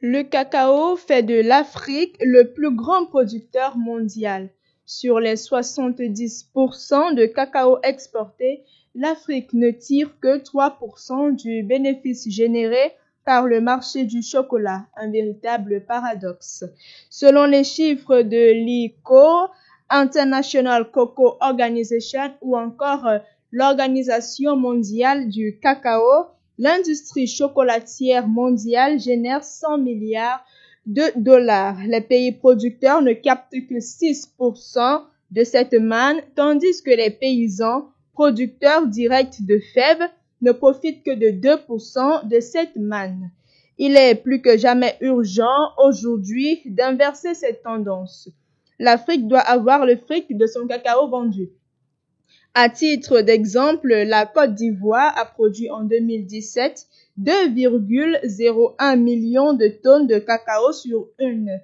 Le cacao fait de l'Afrique le plus grand producteur mondial. Sur les 70% de cacao exporté, l'Afrique ne tire que 3% du bénéfice généré par le marché du chocolat, un véritable paradoxe. Selon les chiffres de l'ICO, International Cocoa Organization ou encore l'Organisation mondiale du cacao, l'industrie chocolatière mondiale génère 100 milliards de dollars. Les pays producteurs ne captent que 6% de cette manne, tandis que les paysans producteurs directs de fèves ne profitent que de 2% de cette manne. Il est plus que jamais urgent aujourd'hui d'inverser cette tendance. L'Afrique doit avoir le fric de son cacao vendu. À titre d'exemple, la Côte d'Ivoire a produit en 2017 2,01 millions de tonnes de cacao sur une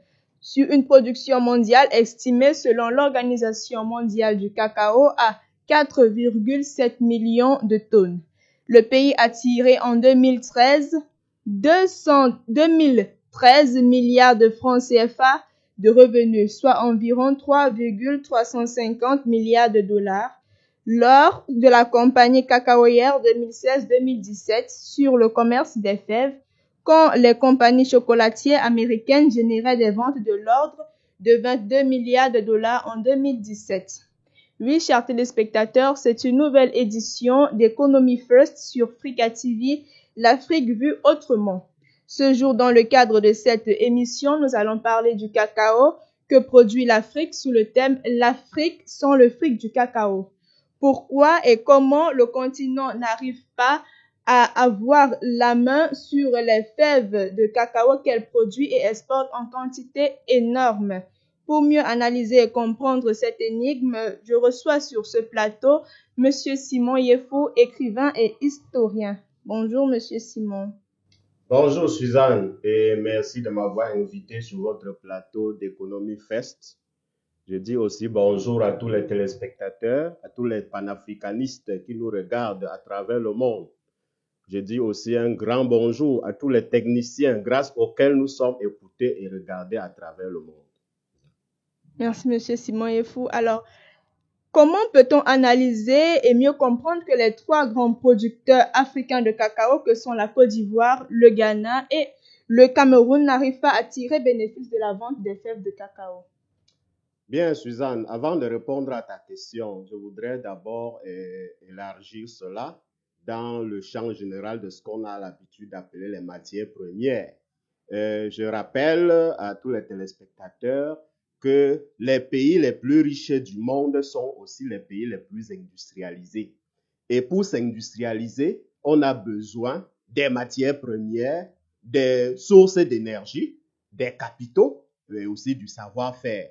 production mondiale estimée selon l'Organisation mondiale du cacao à 4,7 millions de tonnes. Le pays a tiré en 2013 2013 milliards de francs CFA de revenus, soit environ 3,350 milliards de dollars, lors de la campagne cacaoyère 2016-2017 sur le commerce des fèves, quand les compagnies chocolatières américaines généraient des ventes de l'ordre de 22 milliards de dollars en 2017. Oui, chers téléspectateurs, c'est une nouvelle édition d'Economy First sur Frika TV, l'Afrique vue autrement. Ce jour, dans le cadre de cette émission, nous allons parler du cacao que produit l'Afrique sous le thème « L'Afrique sans le fric du cacao ». Pourquoi et comment le continent n'arrive pas à avoir la main sur les fèves de cacao qu'elle produit et exporte en quantité énorme. Pour mieux analyser et comprendre cette énigme, je reçois sur ce plateau Monsieur Simon Yefou, écrivain et historien. Bonjour Monsieur Simon. Bonjour Suzanne et merci de m'avoir invité sur votre plateau d'Economy Fest. Je dis aussi bonjour à tous les téléspectateurs, à tous les panafricanistes qui nous regardent à travers le monde. Je dis aussi un grand bonjour à tous les techniciens grâce auxquels nous sommes écoutés et regardés à travers le monde. Merci Monsieur Simon Yefou. Alors, comment peut-on analyser et mieux comprendre que les trois grands producteurs africains de cacao, que sont la Côte d'Ivoire, le Ghana et le Cameroun, n'arrivent pas à tirer bénéfice de la vente des fèves de cacao? Bien, Suzanne, avant de répondre à ta question, je voudrais d'abord élargir cela dans le champ général de ce qu'on a l'habitude d'appeler les matières premières. Je rappelle à tous les téléspectateurs que les pays les plus riches du monde sont aussi les pays les plus industrialisés. Et pour s'industrialiser, on a besoin des matières premières, des sources d'énergie, des capitaux et aussi du savoir-faire.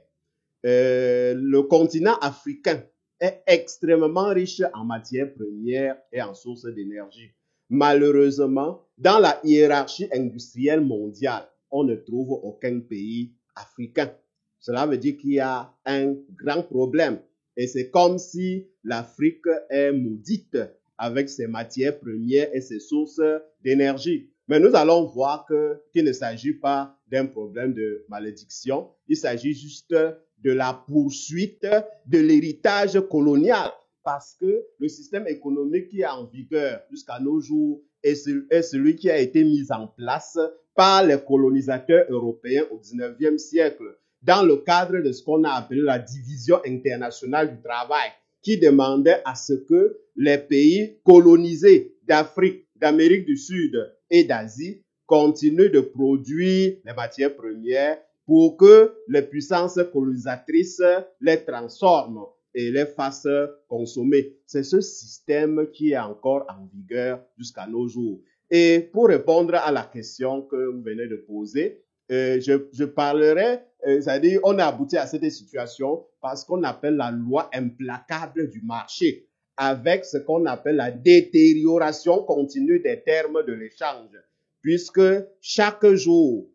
Le continent africain est extrêmement riche en matières premières et en sources d'énergie. Malheureusement, dans la hiérarchie industrielle mondiale, on ne trouve aucun pays africain. Cela veut dire qu'il y a un grand problème. Et c'est comme si l'Afrique est maudite avec ses matières premières et ses sources d'énergie. Mais nous allons voir qu'il ne s'agit pas d'un problème de malédiction. Il s'agit juste de la poursuite de l'héritage colonial, parce que le système économique qui est en vigueur jusqu'à nos jours est celui qui a été mis en place par les colonisateurs européens au 19e siècle, dans le cadre de ce qu'on a appelé la division internationale du travail, qui demandait à ce que les pays colonisés d'Afrique, d'Amérique du Sud et d'Asie continuent de produire les matières premières pour que les puissances colonisatrices les transforment et les fassent consommer. C'est ce système qui est encore en vigueur jusqu'à nos jours. Et pour répondre à la question que vous venez de poser, je parlerai, c'est-à-dire on a abouti à cette situation parce qu'on appelle la loi implacable du marché, avec ce qu'on appelle la détérioration continue des termes de l'échange, puisque chaque jour,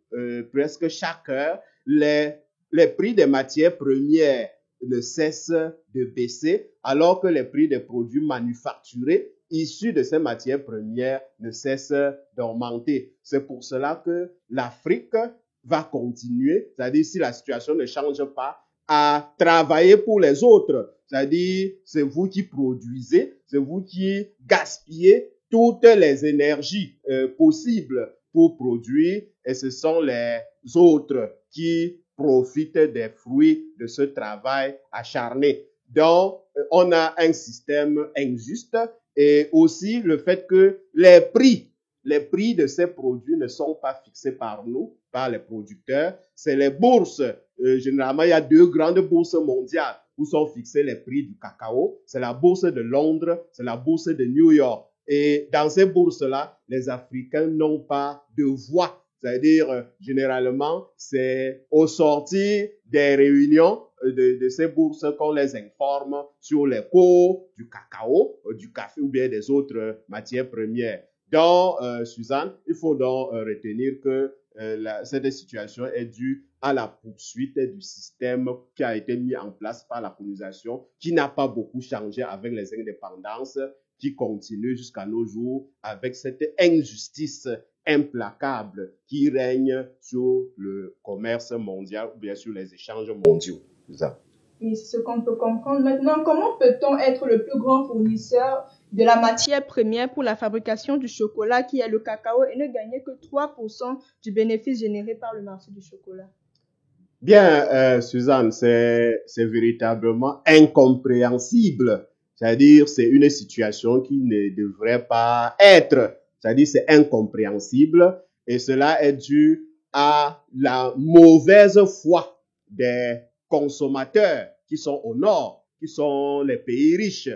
presque chaque heure, les prix des matières premières ne cessent de baisser, alors que les prix des produits manufacturés issus de ces matières premières ne cesse d'augmenter. C'est pour cela que l'Afrique va continuer, c'est-à-dire si la situation ne change pas, à travailler pour les autres. C'est-à-dire, c'est vous qui produisez, c'est vous qui gaspillez toutes les énergies possibles pour produire, et ce sont les autres qui profitent des fruits de ce travail acharné. Donc, on a un système injuste, et aussi le fait que les prix de ces produits ne sont pas fixés par nous, par les producteurs, c'est les bourses. Généralement, il y a deux grandes bourses mondiales où sont fixés les prix du cacao. C'est la bourse de Londres, c'est la bourse de New York. Et dans ces bourses-là, les Africains n'ont pas de voix. C'est-à-dire, généralement, c'est au sortir des réunions de ces bourses qu'on les informe sur les cours du cacao, du café ou bien des autres matières premières. Donc, Suzanne, il faut donc retenir que cette situation est due à la poursuite du système qui a été mis en place par la colonisation, qui n'a pas beaucoup changé avec les indépendances, qui continue jusqu'à nos jours avec cette injustice implacable qui règne sur le commerce mondial ou bien sur les échanges mondiaux. Oui, c'est ce qu'on peut comprendre. Maintenant, comment peut-on être le plus grand fournisseur de la matière première pour la fabrication du chocolat, qui est le cacao, et ne gagner que 3% du bénéfice généré par le marché du chocolat? Bien, Suzanne, c'est véritablement incompréhensible. C'est-à-dire, c'est une situation qui ne devrait pas être. C'est-à-dire, c'est incompréhensible, et cela est dû à la mauvaise foi des consommateurs qui sont au nord, qui sont les pays riches.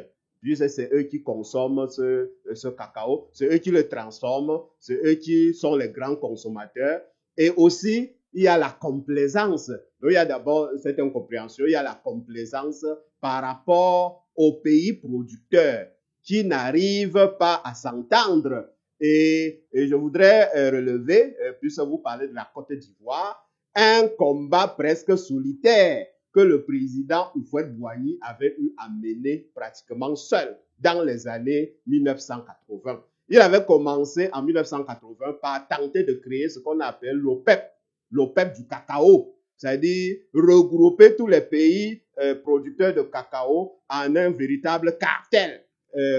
C'est eux qui consomment ce cacao, c'est eux qui le transforment, c'est eux qui sont les grands consommateurs. Et aussi, il y a la complaisance. Donc, il y a d'abord cette incompréhension, il y a la complaisance par rapport aux pays producteurs qui n'arrivent pas à s'entendre. Et je voudrais relever, puisque vous parlez de la Côte d'Ivoire, un combat presque solitaire que le président Houphouët-Boigny avait eu à mener pratiquement seul dans les années 1980. Il avait commencé en 1980 par tenter de créer ce qu'on appelle l'OPEP du cacao, c'est-à-dire regrouper tous les pays producteurs de cacao en un véritable cartel,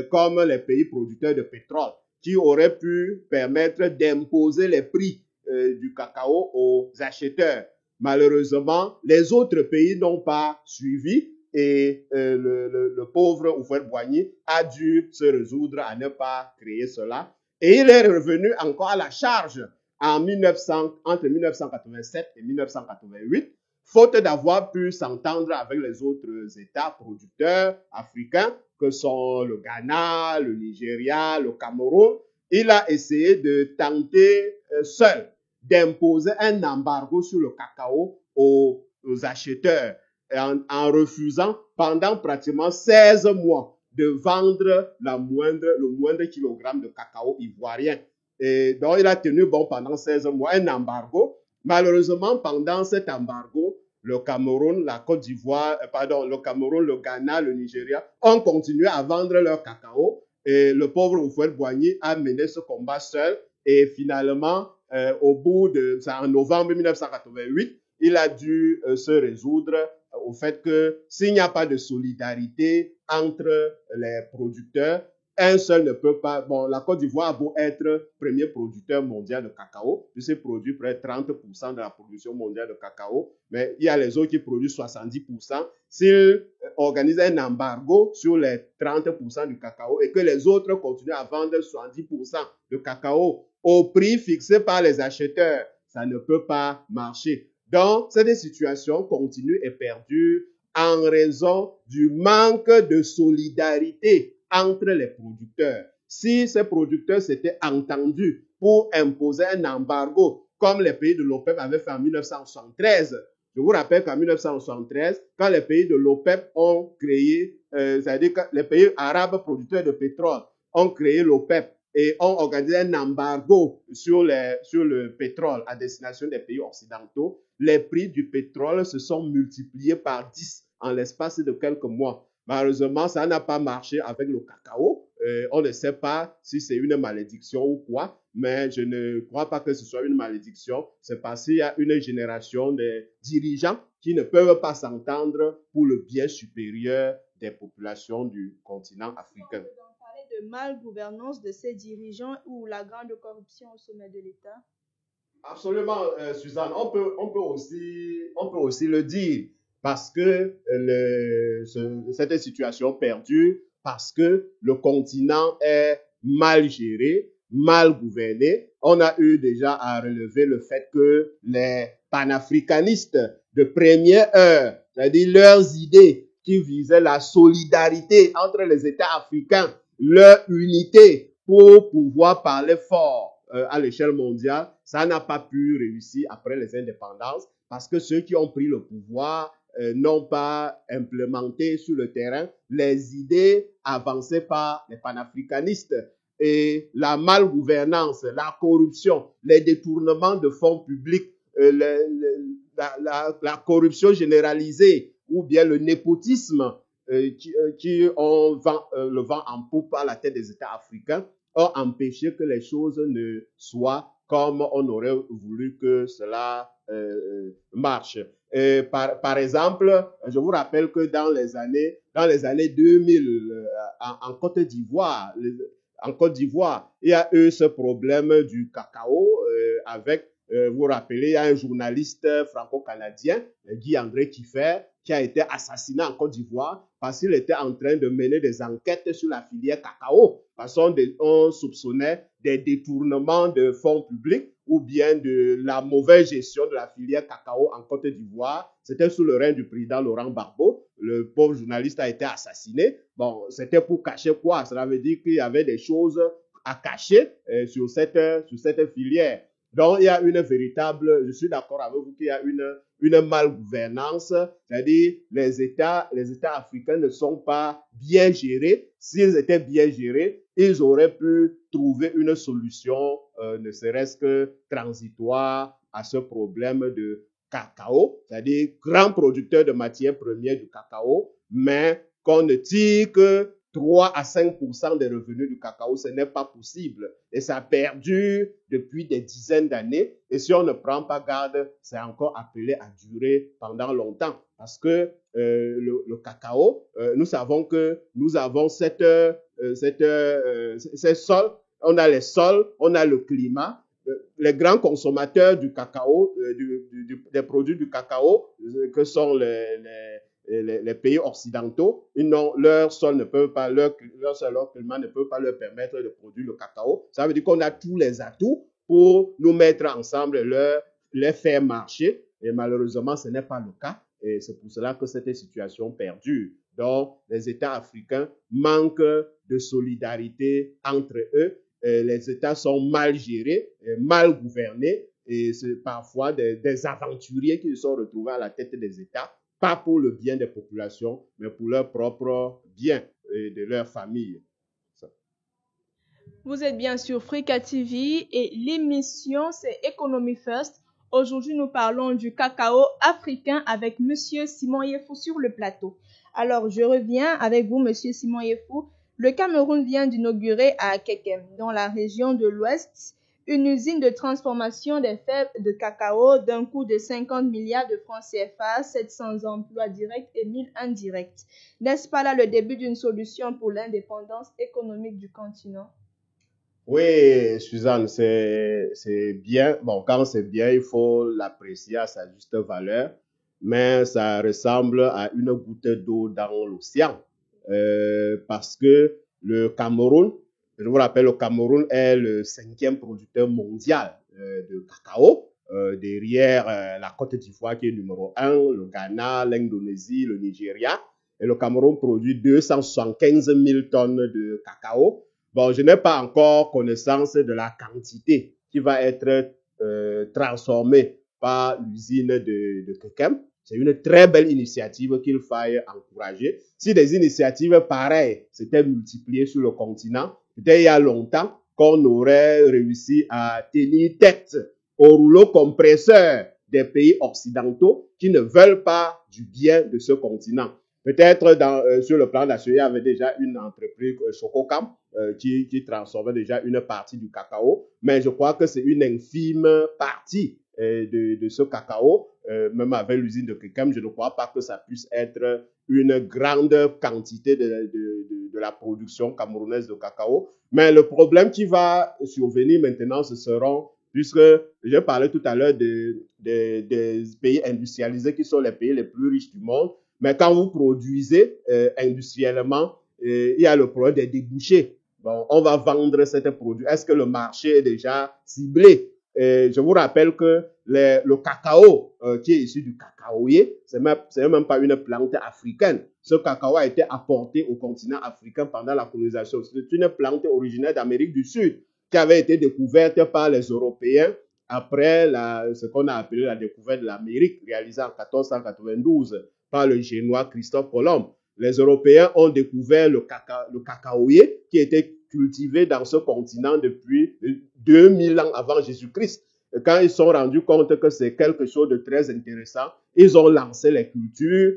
comme les pays producteurs de pétrole, qui aurait pu permettre d'imposer les prix du cacao aux acheteurs. Malheureusement, les autres pays n'ont pas suivi et le pauvre Houphouët-Boigny a dû se résoudre à ne pas créer cela. Et il est revenu encore à la charge entre 1987 et 1988, faute d'avoir pu s'entendre avec les autres États producteurs africains que sont le Ghana, le Nigeria, le Cameroun. Il a essayé de tenter seul d'imposer un embargo sur le cacao aux acheteurs en refusant pendant pratiquement 16 mois de vendre le moindre kilogramme de cacao ivoirien. Et donc, il a tenu bon pendant 16 mois un embargo. Malheureusement, pendant cet embargo, le Cameroun, la Côte d'Ivoire, le Cameroun, le Ghana, le Nigeria ont continué à vendre leur cacao. Et le pauvre Houphouët-Boigny a mené ce combat seul. Et finalement, en novembre 1988, il a dû se résoudre au fait que s'il n'y a pas de solidarité entre les producteurs, un seul ne peut pas. Bon, la Côte d'Ivoire a beau être premier producteur mondial de cacao, puisqu'il produit près de 30% de la production mondiale de cacao, mais il y a les autres qui produisent 70%. S'il organise un embargo sur les 30% du cacao et que les autres continuent à vendre 70% de cacao au prix fixé par les acheteurs, ça ne peut pas marcher. Donc, cette situation continue et perdure en raison du manque de solidarité entre les producteurs. Si ces producteurs s'étaient entendus pour imposer un embargo, comme les pays de l'OPEP avaient fait en 1973, je vous rappelle qu'en 1973, quand les pays de l'OPEP ont créé, c'est-à-dire que les pays arabes producteurs de pétrole ont créé l'OPEP et ont organisé un embargo sur le pétrole à destination des pays occidentaux, les prix du pétrole se sont multipliés par 10 en l'espace de quelques mois. Malheureusement, ça n'a pas marché avec le cacao. On ne sait pas si c'est une malédiction ou quoi, mais je ne crois pas que ce soit une malédiction. C'est parce qu'il y a une génération de dirigeants qui ne peuvent pas s'entendre pour le bien supérieur des populations du continent africain. On parlait de malgouvernance de ces dirigeants ou la grande corruption au sommet de l'État. Absolument, Suzanne. On peut aussi le dire parce que cette situation perdure, parce que le continent est mal géré, mal gouverné. On a eu déjà à relever le fait que les panafricanistes de première heure, c'est-à-dire leurs idées qui visaient la solidarité entre les États africains, leur unité pour pouvoir parler fort à l'échelle mondiale, ça n'a pas pu réussir après les indépendances parce que ceux qui ont pris le pouvoir n'ont pas implémenté sur le terrain les idées avancées par les panafricanistes. Et la malgouvernance, la corruption, les détournements de fonds publics, la corruption généralisée ou bien le népotisme qui ont le vent en poupe à la tête des États africains ont empêché que les choses ne soient comme on aurait voulu que cela marche. Par exemple, je vous rappelle que dans les années 2000, en Côte d'Ivoire, il y a eu ce problème du cacao avec, vous vous rappelez, il y a un journaliste franco-canadien, Guy-André Kieffer, qui a été assassiné en Côte d'Ivoire parce qu'il était en train de mener des enquêtes sur la filière cacao. Parce qu'on soupçonnait des détournements de fonds publics ou bien de la mauvaise gestion de la filière cacao en Côte d'Ivoire. C'était sous le règne du président Laurent Gbagbo. Le pauvre journaliste a été assassiné. Bon, c'était pour cacher quoi? Cela veut dire qu'il y avait des choses à cacher sur cette filière. Donc, il y a une véritable, je suis d'accord avec vous qu'il y a une malgouvernance, c'est-à-dire les États africains ne sont pas bien gérés. S'ils étaient bien gérés, ils auraient pu trouver une solution, ne serait-ce que transitoire à ce problème de cacao, c'est-à-dire grand producteur de matières premières du cacao, mais qu'on ne tire que 3 à 5% des revenus du cacao, ce n'est pas possible. Et ça perdure depuis des dizaines d'années. Et si on ne prend pas garde, c'est encore appelé à durer pendant longtemps. Parce que le cacao, nous savons que nous avons ces sols, on a les sols, on a le climat. Les grands consommateurs du cacao, des produits du cacao, que sont les pays occidentaux, leur sol ne peut pas, leur climat ne peut pas leur permettre de produire le cacao. Ça veut dire qu'on a tous les atouts pour nous mettre ensemble, les faire marcher. Et malheureusement, ce n'est pas le cas. Et c'est pour cela que cette situation perdure. Donc, les États africains manquent de solidarité entre eux. Les États sont mal gérés, mal gouvernés. Et c'est parfois des aventuriers qui se sont retrouvés à la tête des États, pas pour le bien des populations, mais pour leur propre bien et de leur famille. Ça. Vous êtes bien sur Frika TV et l'émission c'est Economy First. Aujourd'hui, nous parlons du cacao africain avec Monsieur Simon Yefou sur le plateau. Alors, je reviens avec vous, Monsieur Simon Yefou. Le Cameroun vient d'inaugurer à Kekem, dans la région de l'Ouest, une usine de transformation des fèves de cacao d'un coût de 50 milliards de francs CFA, 700 emplois directs et 1000 indirects. N'est-ce pas là le début d'une solution pour l'indépendance économique du continent? Oui, Suzanne, c'est bien. Bon, quand c'est bien, il faut l'apprécier à sa juste valeur, mais ça ressemble à une goutte d'eau dans l'océan. Parce que le Cameroun, je vous rappelle, le Cameroun est le 5e producteur mondial de cacao, derrière la Côte d'Ivoire qui est numéro 1, le Ghana, l'Indonésie, le Nigeria. Et le Cameroun produit 275 000 tonnes de cacao. Bon, je n'ai pas encore connaissance de la quantité qui va être transformée par l'usine de Kekem. C'est une très belle initiative qu'il faille encourager. Si des initiatives pareilles s'étaient multipliées sur le continent, peut-être il y a longtemps qu'on aurait réussi à tenir tête au rouleau compresseur des pays occidentaux qui ne veulent pas du bien de ce continent. Peut-être sur le plan national, il y avait déjà une entreprise, Chococam, qui transformait déjà une partie du cacao, mais je crois que c'est une infime partie de ce cacao, même avec l'usine de Kekem, je ne crois pas que ça puisse être une grande quantité de la production camerounaise de cacao. Mais le problème qui va survenir maintenant, ce seront, puisque je parlais tout à l'heure des pays industrialisés qui sont les pays les plus riches du monde, mais quand vous produisez industriellement, il y a le problème des débouchés. Bon, on va vendre cet produit. Est-ce que le marché est déjà ciblé? Je vous rappelle que le cacao qui est issu du cacaoyer, c'est même pas une plante africaine. Ce cacao a été apporté au continent africain pendant la colonisation. C'est une plante originaire d'Amérique du Sud qui avait été découverte par les Européens après ce qu'on a appelé la découverte de l'Amérique, réalisée en 1492 par le Génois Christophe Colomb. Les Européens ont découvert le cacaoyer qui était cultivé dans ce continent depuis 2000 ans avant Jésus-Christ. Quand ils se sont rendus compte que c'est quelque chose de très intéressant, ils ont lancé les cultures,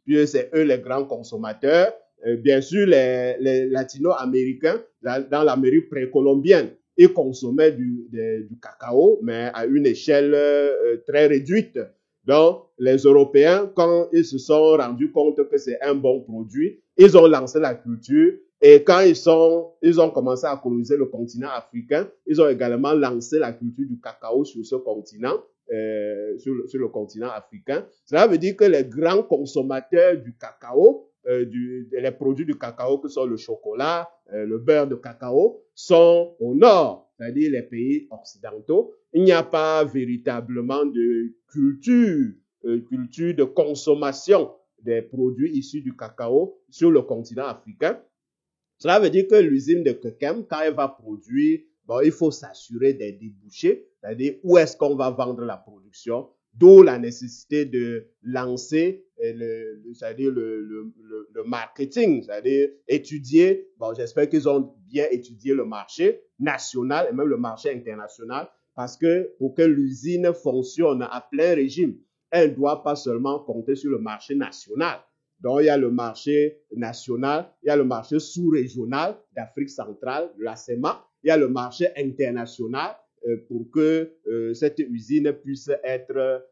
puis c'est eux les grands consommateurs. Bien sûr, les latino-américains, dans l'Amérique précolombienne, ils consommaient du cacao, mais à une échelle très réduite. Donc, les Européens, quand ils se sont rendus compte que c'est un bon produit, ils ont lancé la culture. Et quand ils ont commencé à coloniser le continent africain, ils ont également lancé la culture du cacao sur ce continent, sur le continent africain. Cela veut dire que les grands consommateurs du cacao, les produits du cacao que sont le chocolat, le beurre de cacao, sont au nord, c'est-à-dire les pays occidentaux. Il n'y a pas véritablement de culture de consommation des produits issus du cacao sur le continent africain. Cela veut dire que l'usine de Kekem, quand elle va produire, bon, il faut s'assurer des débouchés, c'est-à-dire où est-ce qu'on va vendre la production, d'où la nécessité de lancer c'est-à-dire le marketing, c'est-à-dire étudier, bon, j'espère qu'ils ont bien étudié le marché national et même le marché international, parce que pour que l'usine fonctionne à plein régime, elle ne doit pas seulement compter sur le marché national. Donc, il y a le marché national, il y a le marché sous-régional d'Afrique centrale, la CEMA, il y a le marché international pour que cette usine puisse être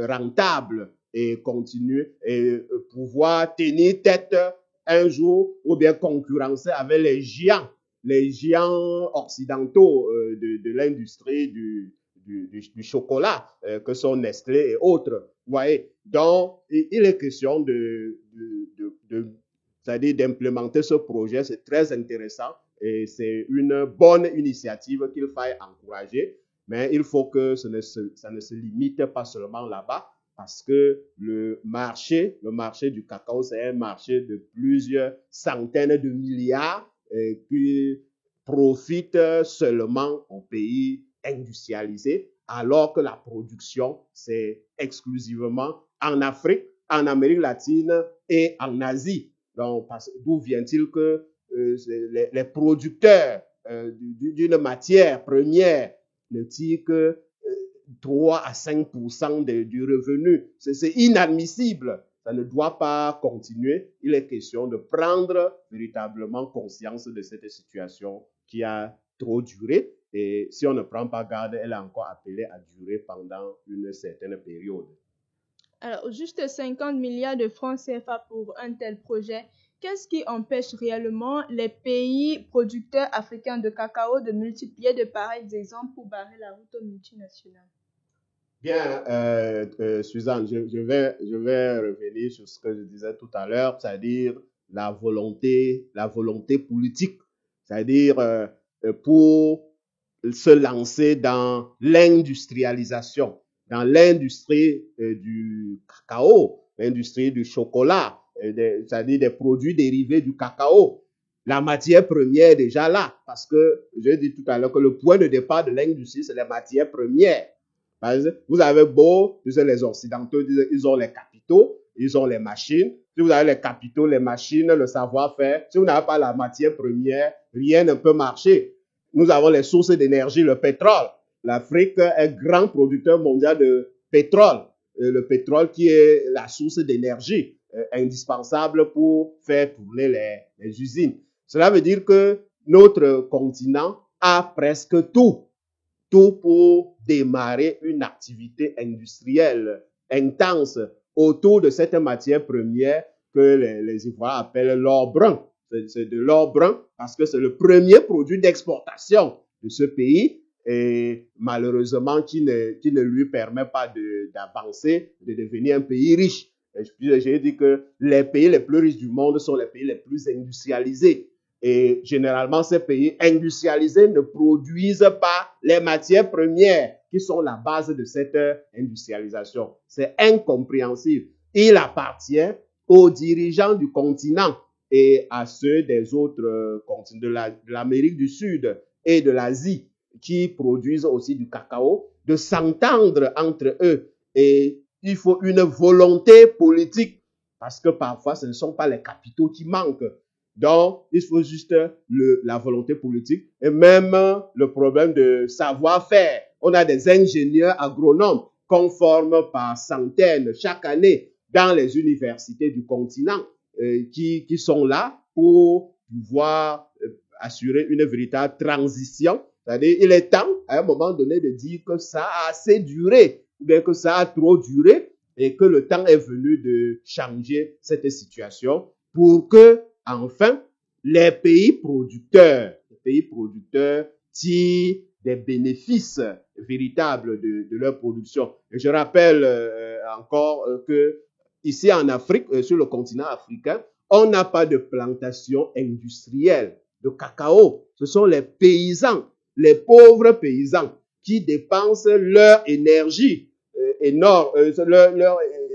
rentable et continuer et pouvoir tenir tête un jour ou bien concurrencer avec les géants occidentaux de l'industrie du chocolat, que sont Nestlé et autres. Vous voyez, donc il est question c'est-à-dire d'implémenter ce projet, c'est très intéressant et c'est une bonne initiative qu'il faille encourager, mais il faut que ça ne se limite pas seulement là-bas, parce que le marché du cacao, c'est un marché de plusieurs centaines de milliards qui profite seulement aux pays industrialisés, alors que la production, c'est exclusivement en Afrique, en Amérique latine et en Asie. Donc, d'où vient-il que les producteurs d'une matière première ne tirent que 3 à 5% du revenu? C'est inadmissible. Ça ne doit pas continuer. Il est question de prendre véritablement conscience de cette situation qui a trop duré. Et si on ne prend pas garde, elle est encore appelée à durer pendant une certaine période. Alors, juste 50 milliards de francs CFA pour un tel projet. Qu'est-ce qui empêche réellement les pays producteurs africains de cacao de multiplier de pareils exemples pour barrer la route aux multinationales? Bien, Suzanne, je vais revenir sur ce que je disais tout à l'heure, c'est-à-dire la volonté politique, c'est-à-dire pour se lancer dans l'industrialisation, dans l'industrie du cacao, l'industrie du chocolat, c'est-à-dire des produits dérivés du cacao. La matière première est déjà là, parce que je dis tout à l'heure que le point de départ de l'industrie, c'est les matières premières. Vous avez beau, les Occidentaux disent ils ont les capitaux, ils ont les machines. Si vous avez les capitaux, les machines, le savoir-faire, si vous n'avez pas la matière première, rien ne peut marcher. Nous avons les sources d'énergie, le pétrole. L'Afrique est grand producteur mondial de pétrole. Le pétrole qui est la source d'énergie. indispensables pour faire tourner les usines. Cela veut dire que notre continent a presque tout pour démarrer une activité industrielle intense autour de cette matière première que les Ivoiriens appellent l'or brun. C'est de l'or brun parce que c'est le premier produit d'exportation de ce pays et malheureusement qui ne lui permet pas d'avancer, de devenir un pays riche. J'ai dit que les pays les plus riches du monde sont les pays les plus industrialisés. Et généralement, ces pays industrialisés ne produisent pas les matières premières qui sont la base de cette industrialisation. C'est incompréhensible. Il appartient aux dirigeants du continent et à ceux des autres continents, de l'Amérique du Sud et de l'Asie, qui produisent aussi du cacao, de s'entendre entre eux. Et il faut une volonté politique, parce que parfois, ce ne sont pas les capitaux qui manquent. Donc, il faut juste la volonté politique et même le problème de savoir-faire. On a des ingénieurs agronomes qu'on forme par centaines chaque année dans les universités du continent qui sont là pour pouvoir assurer une véritable transition. C'est-à-dire, il est temps, à un moment donné, de dire que ça a assez duré, ou bien que ça a trop duré, et que le temps est venu de changer cette situation pour que, enfin, les pays producteurs tirent des bénéfices véritables de leur production. Et je rappelle encore que ici en Afrique, sur le continent africain, on n'a pas de plantation industrielle de cacao. Ce sont les paysans, les pauvres paysans qui dépensent leur énergie leur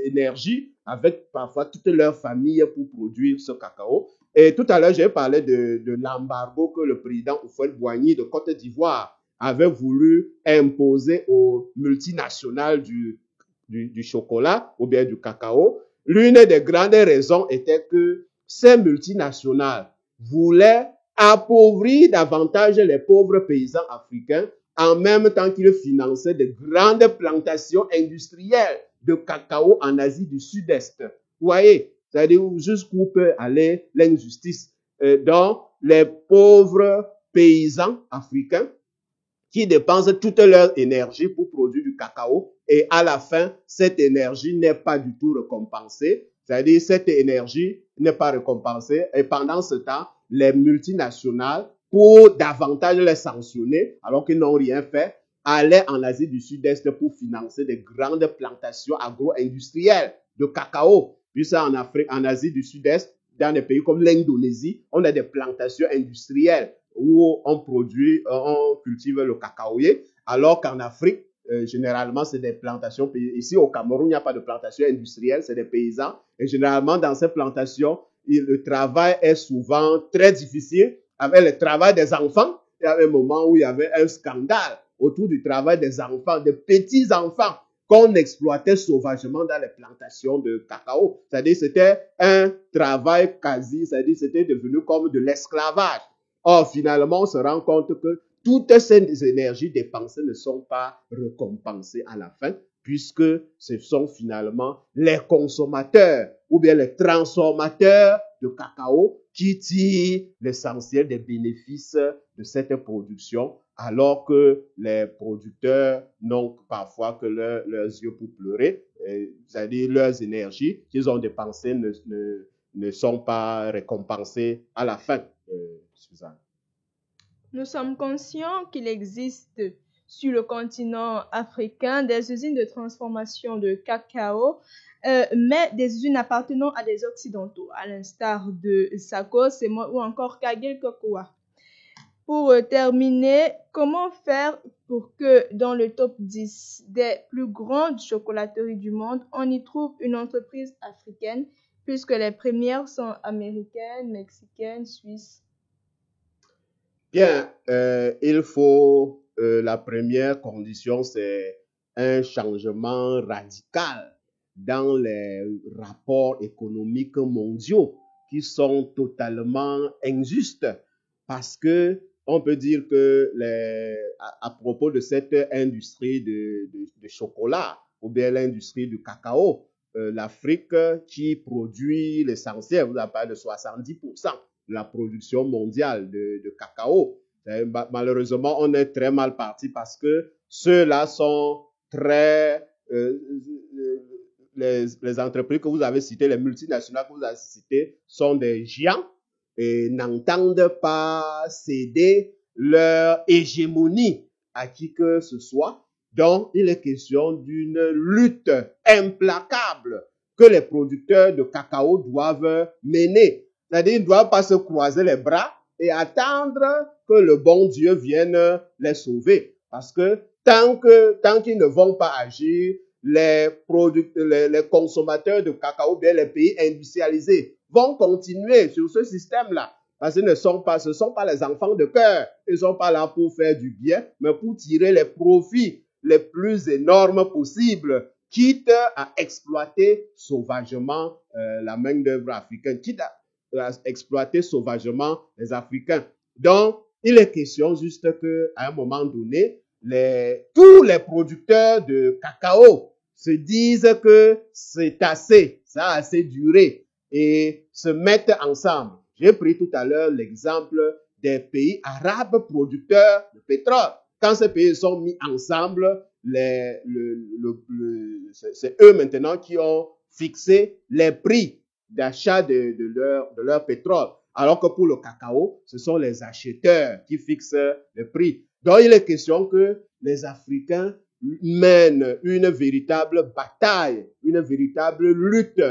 énergie avec parfois toute leur famille pour produire ce cacao. Et tout à l'heure, j'ai parlé de l'embargo que le président Houphouët-Boigny de Côte d'Ivoire avait voulu imposer aux multinationales du chocolat ou bien du cacao. L'une des grandes raisons était que ces multinationales voulaient appauvrir davantage les pauvres paysans africains en même temps qu'ils finançaient de grandes plantations industrielles de cacao en Asie du Sud-Est. Vous voyez, c'est-à-dire jusqu'où peut aller l'injustice. Donc, les pauvres paysans africains qui dépensent toute leur énergie pour produire du cacao et à la fin, cette énergie n'est pas du tout récompensée. C'est-à-dire, cette énergie n'est pas récompensée et pendant ce temps, les multinationales, pour davantage les sanctionner, alors qu'ils n'ont rien fait, allaient en Asie du Sud-Est pour financer des grandes plantations agro-industrielles de cacao. Puis ça, en Afrique, en Asie du Sud-Est, dans des pays comme l'Indonésie, on a des plantations industrielles où on cultive le cacaoyer, alors qu'en Afrique, généralement, c'est des plantations. Ici, au Cameroun, il n'y a pas de plantation industrielle, c'est des paysans. Et généralement, dans ces plantations, le travail est souvent très difficile. Avec le travail des enfants, il y avait un moment où il y avait un scandale autour du travail des enfants, des petits-enfants qu'on exploitait sauvagement dans les plantations de cacao. C'est-à-dire, c'était un travail quasi, c'est-à-dire, c'était devenu comme de l'esclavage. Or, finalement, on se rend compte que toutes ces énergies dépensées ne sont pas récompensées à la fin, puisque ce sont finalement les consommateurs ou bien les transformateurs de cacao qui tirent l'essentiel des bénéfices de cette production, alors que les producteurs n'ont parfois que leurs yeux pour pleurer, c'est-à-dire leurs énergies qu'ils ont dépensées ne sont pas récompensées à la fin. Suzanne. Nous sommes conscients qu'il existe sur le continent africain des usines de transformation de cacao, mais des usines appartenant à des Occidentaux, à l'instar de Sakos ou encore Kagel Cocoa. Pour terminer, comment faire pour que dans le top 10 des plus grandes chocolateries du monde, on y trouve une entreprise africaine, puisque les premières sont américaines, mexicaines, suisses? Bien, il faut, la première condition, c'est un changement radical dans les rapports économiques mondiaux qui sont totalement injustes parce que on peut dire que à propos de cette industrie de chocolat ou bien l'industrie du cacao, l'Afrique qui produit l'essentiel, vous avez parlé de 70% de la production mondiale de cacao. Malheureusement, on est très mal parti parce que ceux-là sont très... les entreprises que vous avez citées, les multinationales que vous avez citées, sont des géants et n'entendent pas céder leur hégémonie à qui que ce soit. Donc, il est question d'une lutte implacable que les producteurs de cacao doivent mener. C'est-à-dire, ils ne doivent pas se croiser les bras et attendre que le bon Dieu vienne les sauver. Parce que tant qu'ils ne vont pas agir, les consommateurs de cacao, bien les pays industrialisés, vont continuer sur ce système-là. Parce que ce ne sont pas les enfants de cœur. Ils ne sont pas là pour faire du bien, mais pour tirer les profits les plus énormes possibles, quitte à exploiter sauvagement la main-d'œuvre africaine, quitte à exploiter sauvagement les Africains. Donc, il est question juste qu'à un moment donné, tous les producteurs de cacao se disent que c'est assez, ça a assez duré et se mettent ensemble. J'ai pris tout à l'heure l'exemple des pays arabes producteurs de pétrole. Quand ces pays sont mis ensemble, c'est eux maintenant qui ont fixé les prix d'achat de leur pétrole. Alors que pour le cacao, ce sont les acheteurs qui fixent le prix. Donc, il est question que les Africains mènent une véritable bataille, une véritable lutte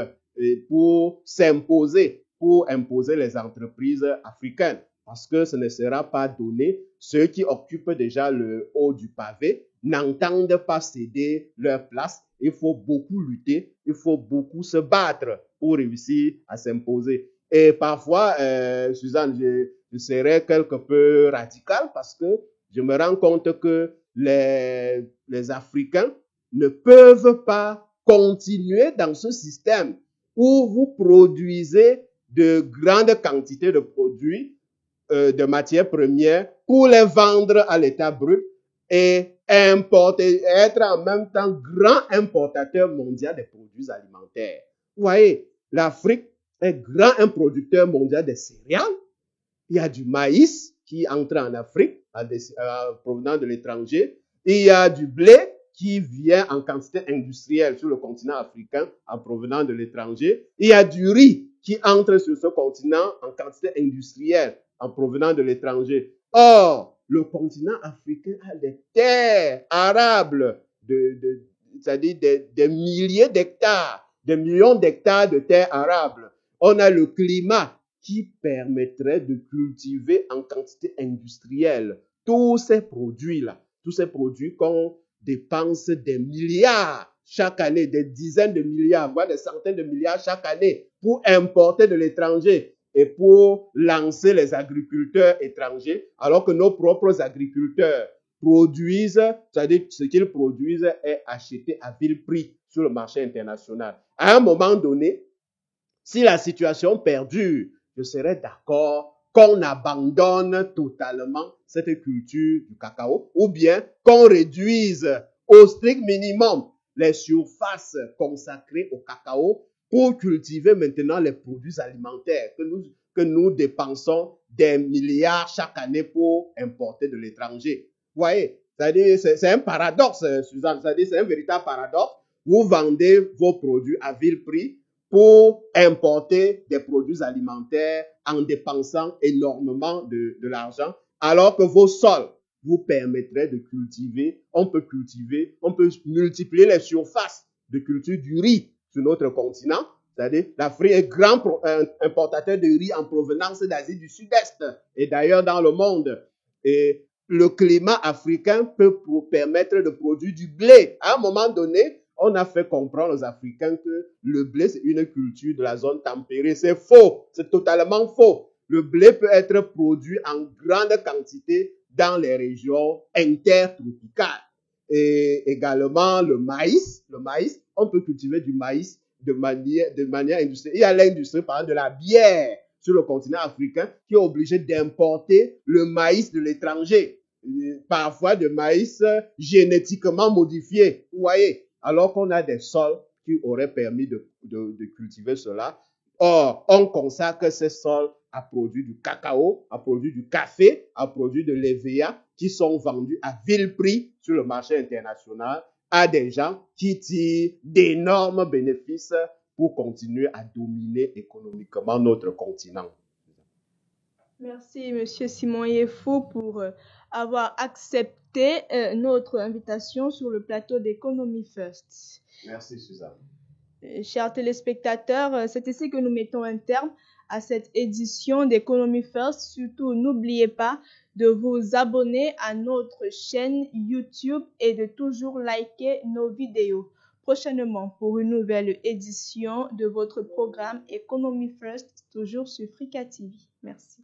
pour s'imposer, pour imposer les entreprises africaines. Parce que ce ne sera pas donné. Ceux qui occupent déjà le haut du pavé n'entendent pas céder leur place. Il faut beaucoup lutter, il faut beaucoup se battre pour réussir à s'imposer. Et parfois, Suzanne, je serais quelque peu radical parce que je me rends compte que les Africains ne peuvent pas continuer dans ce système où vous produisez de grandes quantités de produits, de matières premières pour les vendre à l'état brut et importer, être en même temps grand importateur mondial des produits alimentaires. Vous voyez, l'Afrique est grand producteur mondial des céréales. Il y a du maïs qui entre en Afrique provenant de l'étranger. Il y a du blé qui vient en quantité industrielle sur le continent africain en provenant de l'étranger. Il y a du riz qui entre sur ce continent en quantité industrielle en provenant de l'étranger. Or, le continent africain a des terres arables, c'est-à-dire des milliers d'hectares, des millions d'hectares de terres arables. On a le climat qui permettrait de cultiver en quantité industrielle tous ces produits-là, tous ces produits qu'on dépense des milliards chaque année, des dizaines de milliards, voire des centaines de milliards chaque année pour importer de l'étranger et pour lancer les agriculteurs étrangers, alors que nos propres agriculteurs produisent, c'est-à-dire ce qu'ils produisent est acheté à vil prix sur le marché international. À un moment donné, si la situation perdure, je serais d'accord qu'on abandonne totalement cette culture du cacao ou bien qu'on réduise au strict minimum les surfaces consacrées au cacao pour cultiver maintenant les produits alimentaires que nous dépensons des milliards chaque année pour importer de l'étranger. Vous voyez, c'est un paradoxe, Suzanne, c'est un véritable paradoxe. Vous vendez vos produits à vil prix pour importer des produits alimentaires en dépensant énormément de l'argent, alors que vos sols vous permettraient de cultiver, on peut multiplier les surfaces de culture du riz sur notre continent. C'est-à-dire, l'Afrique est grand importateur de riz en provenance d'Asie du Sud-Est et d'ailleurs dans le monde. Et le climat africain peut permettre de produire du blé. À un moment donné, on a fait comprendre aux Africains que le blé, c'est une culture de la zone tempérée. C'est faux. C'est totalement faux. Le blé peut être produit en grande quantité dans les régions intertropicales. Et également le maïs, on peut cultiver du maïs de manière industrielle. Il y a l'industrie, par exemple, de la bière sur le continent africain qui est obligé d'importer le maïs de l'étranger. Parfois de maïs génétiquement modifié. Vous voyez, alors qu'on a des sols qui auraient permis de cultiver cela. Or, on consacre ces sols à produire du cacao, à produire du café, à produire de l'EVA qui sont vendus à vil prix sur le marché international à des gens qui tirent d'énormes bénéfices pour continuer à dominer économiquement notre continent. Merci, M. Simon Yefou, pour avoir accepté notre invitation sur le plateau d'Economy First. Merci, Suzanne. Chers téléspectateurs, c'est ici que nous mettons un terme à cette édition d'Economy First. Surtout, n'oubliez pas de vous abonner à notre chaîne YouTube et de toujours liker nos vidéos. Prochainement, pour une nouvelle édition de votre programme Economy First, toujours sur Frika TV. Merci.